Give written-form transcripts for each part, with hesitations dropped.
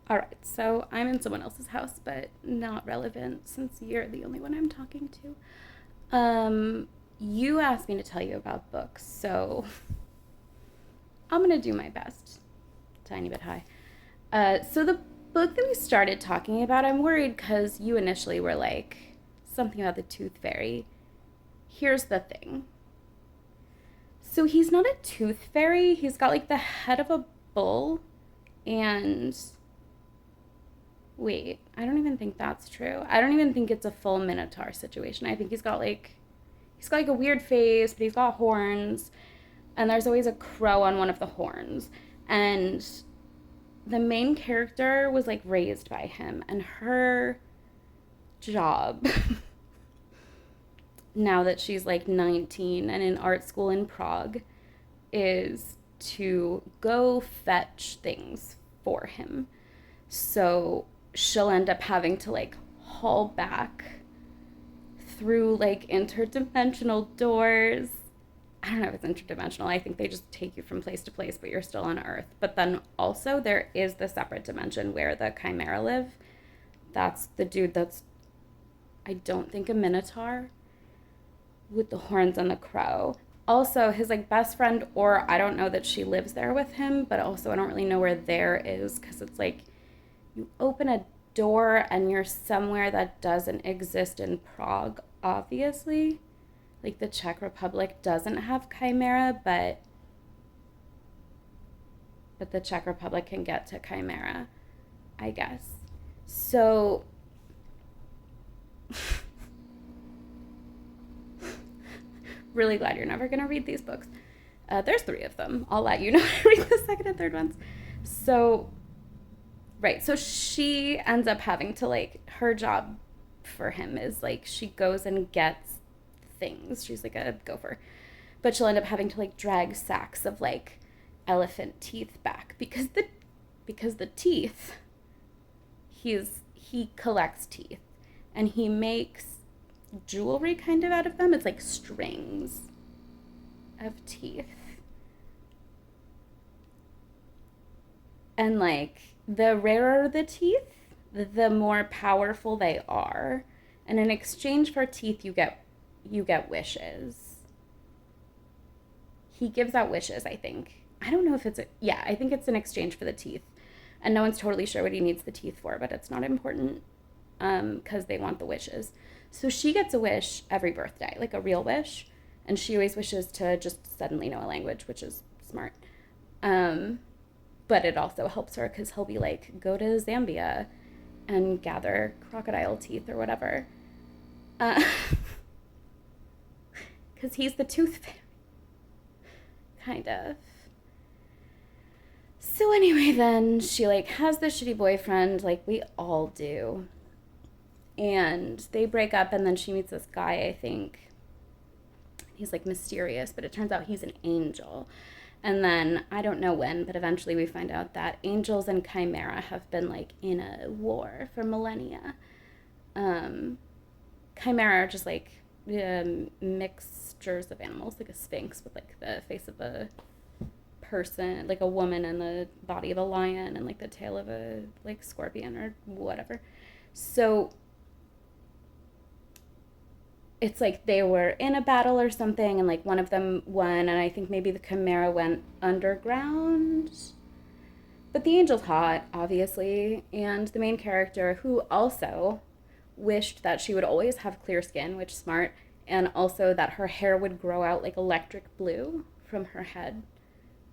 All right, so I'm in someone else's house, but not relevant since you're the only one I'm talking to. You asked me to tell you about books, so I'm gonna do my best. Tiny bit high. So the book that we started talking about, I'm worried because you initially were like something about the tooth fairy. Here's the thing. So he's not a tooth fairy. He's got like the head of a bull, and wait, I don't even think that's true. I don't even think it's a full minotaur situation. I think he's got like a weird face, but he's got horns, and there's always a crow on one of the horns. And the main character was like raised by him, and her job now that she's like 19 and in art school in Prague is to go fetch things for him. So she'll end up having to like haul back through like interdimensional doors. I don't know if it's interdimensional. I think they just take you from place to place, but you're still on Earth. But then also there is the separate dimension where the Chimera live. That's the dude that's, I don't think, a Minotaur with the horns and the crow. Also, his like best friend, or I don't know that she lives there with him, but also I don't really know where there is because it's like you open a door and you're somewhere that doesn't exist in Prague, obviously. Like the Czech Republic doesn't have Chimera, but the Czech Republic can get to Chimera, I guess. So really glad you're never gonna read these books. There's three of them. I'll let you know when I read the second and third ones. So right, so she ends up having to like her job for him is like she goes and gets things. She's like a gopher. But she'll end up having to like drag sacks of like elephant teeth back because the teeth he collects teeth and he makes jewelry kind of out of them. It's like strings of teeth. And like the rarer the teeth, the more powerful they are. And in exchange for teeth you get wishes. He gives out wishes, I think. I don't know if it's yeah, I think it's in exchange for the teeth. And no one's totally sure what he needs the teeth for, but it's not important because they want the wishes. So she gets a wish every birthday, like a real wish, and she always wishes to just suddenly know a language, which is smart. Um, but it also helps her because he'll be like, go to Zambia and gather crocodile teeth or whatever. Because he's the tooth fairy, kind of. So anyway, then she like has this shitty boyfriend, like we all do, and they break up, and then she meets this guy. I think he's like mysterious, but it turns out he's an angel. And then I don't know when, but eventually we find out that angels and chimera have been like in a war for millennia. Um, Chimera are just like mixtures of animals, like a sphinx with like the face of a person, like a woman, and the body of a lion, and like the tail of a like scorpion or whatever. So it's like they were in a battle or something, and like one of them won, and I think maybe the chimera went underground. But the angel's hot, obviously, and the main character, who also wished that she would always have clear skin, which is smart, and also that her hair would grow out like electric blue from her head.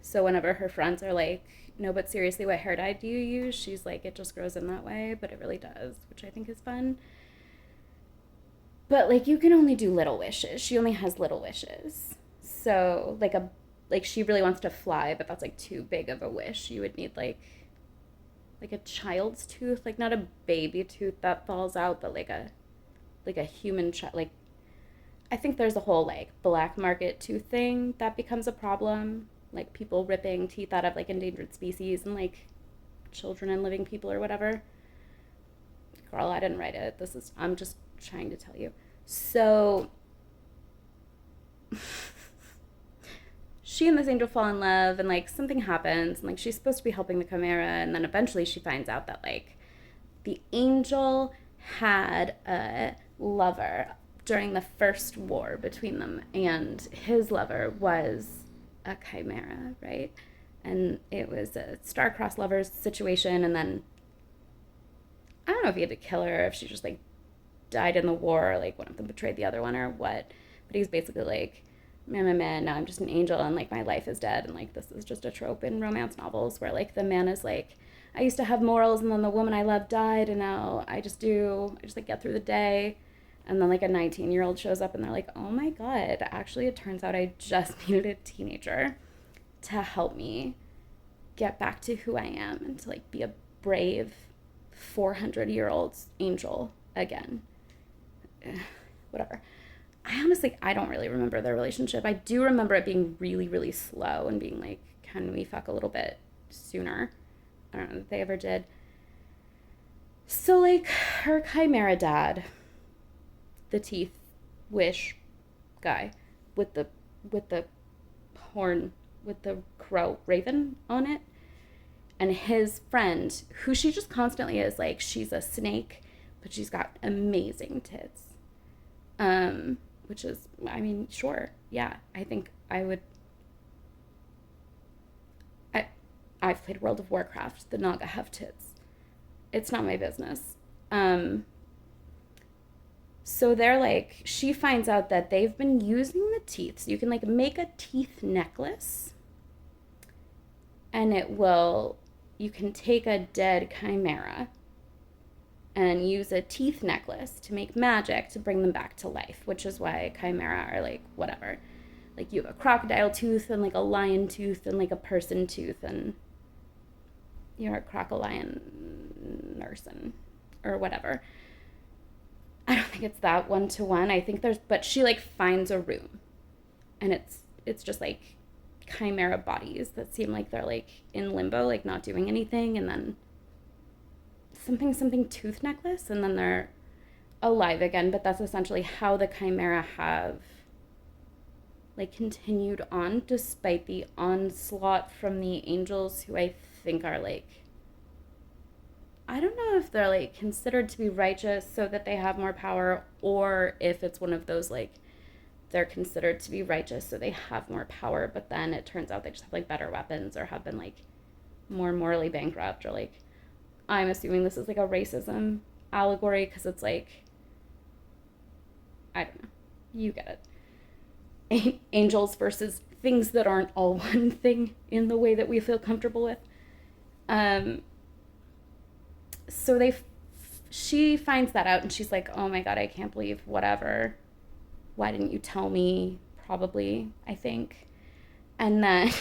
So whenever her friends are like, no, but seriously, what hair dye do you use? She's like, it just grows in that way, but it really does, which I think is fun. But like, you can only do little wishes. She only has little wishes. So like she really wants to fly, but that's like too big of a wish. You would need like a child's tooth, like not a baby tooth that falls out, but like a human child. Like I think there's a whole like black market tooth thing that becomes a problem, like people ripping teeth out of like endangered species and like children and living people or whatever. Girl, I didn't write it. I'm just trying to tell you. So she and this angel fall in love, and like something happens, and like she's supposed to be helping the chimera, and then eventually she finds out that like the angel had a lover during the first war between them, and his lover was a chimera, right? And it was a star-crossed lovers situation, and then I don't know if he had to kill her, if she just like died in the war, or like one of them betrayed the other one or what. But he's basically like, man, now I'm just an angel and like my life is dead. And like this is just a trope in romance novels where like the man is like, I used to have morals and then the woman I loved died and now I just like get through the day. And then like a 19-year-old shows up and they're like, oh my God, actually it turns out I just needed a teenager to help me get back to who I am and to like be a brave 400-year-old angel again. Whatever. I don't really remember their relationship. I do remember it being really, really slow and being like, can we fuck a little bit sooner? I don't know if they ever did. So like her chimera dad, the teeth wish guy with the horn with the crow raven on it, and his friend, who she just constantly is like, she's a snake, but she's got amazing tits. Which is, I mean, sure, yeah, I think I would. I've played World of Warcraft. The Naga have tits. It's not my business. So they're like, she finds out that they've been using the teeth. So you can like make a teeth necklace, and you can take a dead chimera and use a teeth necklace to make magic to bring them back to life, which is why chimera are like whatever. Like you have a crocodile tooth and like a lion tooth and like a person tooth, and you're a crocodilian person or whatever. I don't think it's that one-to-one. I think but she like finds a room, and it's just like chimera bodies that seem like they're like in limbo, like not doing anything, and then something tooth necklace, and then they're alive again. But that's essentially how the chimera have like continued on despite the onslaught from the angels, who I think are like, I don't know if they're like considered to be righteous so that they have more power, or if it's one of those like they're considered to be righteous so they have more power, but then it turns out they just have like better weapons or have been like more morally bankrupt, or like, I'm assuming this is like a racism allegory because it's like, I don't know, you get it. Angels versus things that aren't all one thing in the way that we feel comfortable with. So she finds that out and she's like, oh my God, I can't believe whatever. Why didn't you tell me? Probably, I think. And then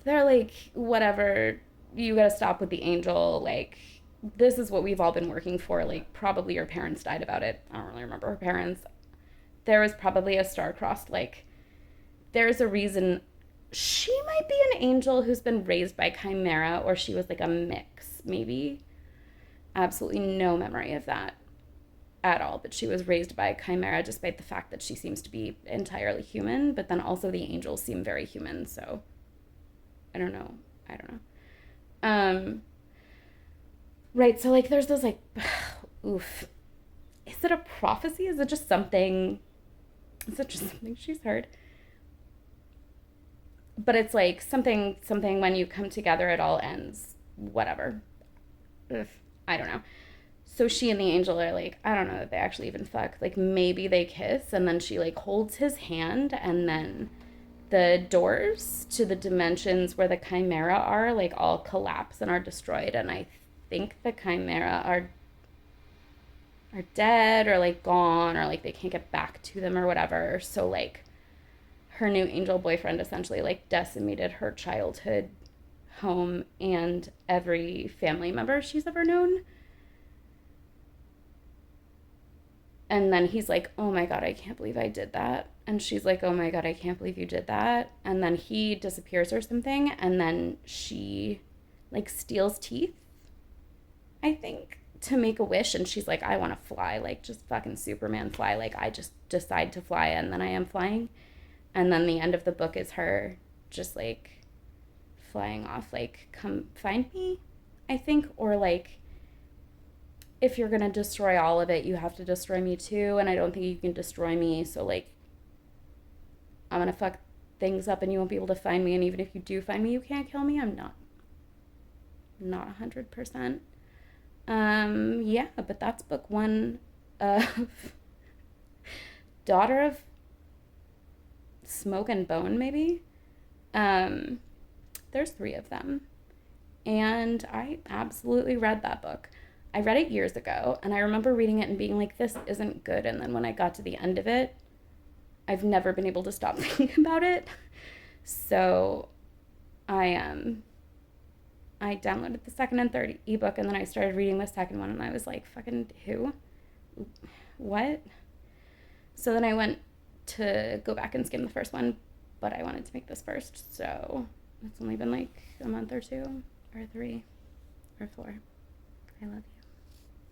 they're like, whatever, you gotta stop with the angel. Like, this is what we've all been working for. Like, probably your parents died about it. I don't really remember her parents. There was probably a star-crossed, like, there's a reason she might be an angel who's been raised by chimera, or she was like a mix, maybe. Absolutely no memory of that at all, but she was raised by a chimera despite the fact that she seems to be entirely human, but then also the angels seem very human, so I don't know. Right, so like there's this like, oof. Is it a prophecy? Is it just something she's heard? But it's like something when you come together it all ends, whatever. Ugh, I don't know. So she and the angel are like, I don't know that they actually even fuck. Like maybe they kiss, and then she like holds his hand, and then the doors to the dimensions where the chimera are like all collapse and are destroyed, and I think the chimera are dead or like gone, or like they can't get back to them or whatever. So like her new angel boyfriend essentially like decimated her childhood home and every family member she's ever known. And then he's like, oh my God, I can't believe I did that. And she's like, oh my God, I can't believe you did that. And then he disappears or something. And then she like steals teeth, I think, to make a wish, and she's like, I want to fly, like just fucking Superman fly, like I just decide to fly, and then I am flying. And then the end of the book is her just like flying off, like, come find me, I think, or like, if you're gonna destroy all of it, you have to destroy me too, and I don't think you can destroy me, so like, I'm gonna fuck things up and you won't be able to find me, and even if you do find me, you can't kill me. I'm not 100%. Yeah, but that's book one of Daughter of Smoke and Bone, maybe. There's 3 of them, and I absolutely read that book. I read it years ago, and I remember reading it and being like, this isn't good. And then when I got to the end of it, I've never been able to stop thinking about it. So I downloaded the second and third ebook, and then I started reading the second one, and I was like, fucking who? What? So then I went to go back and skim the first one, but I wanted to make this first, so it's only been like a month or 2 or 3 or 4. I love you.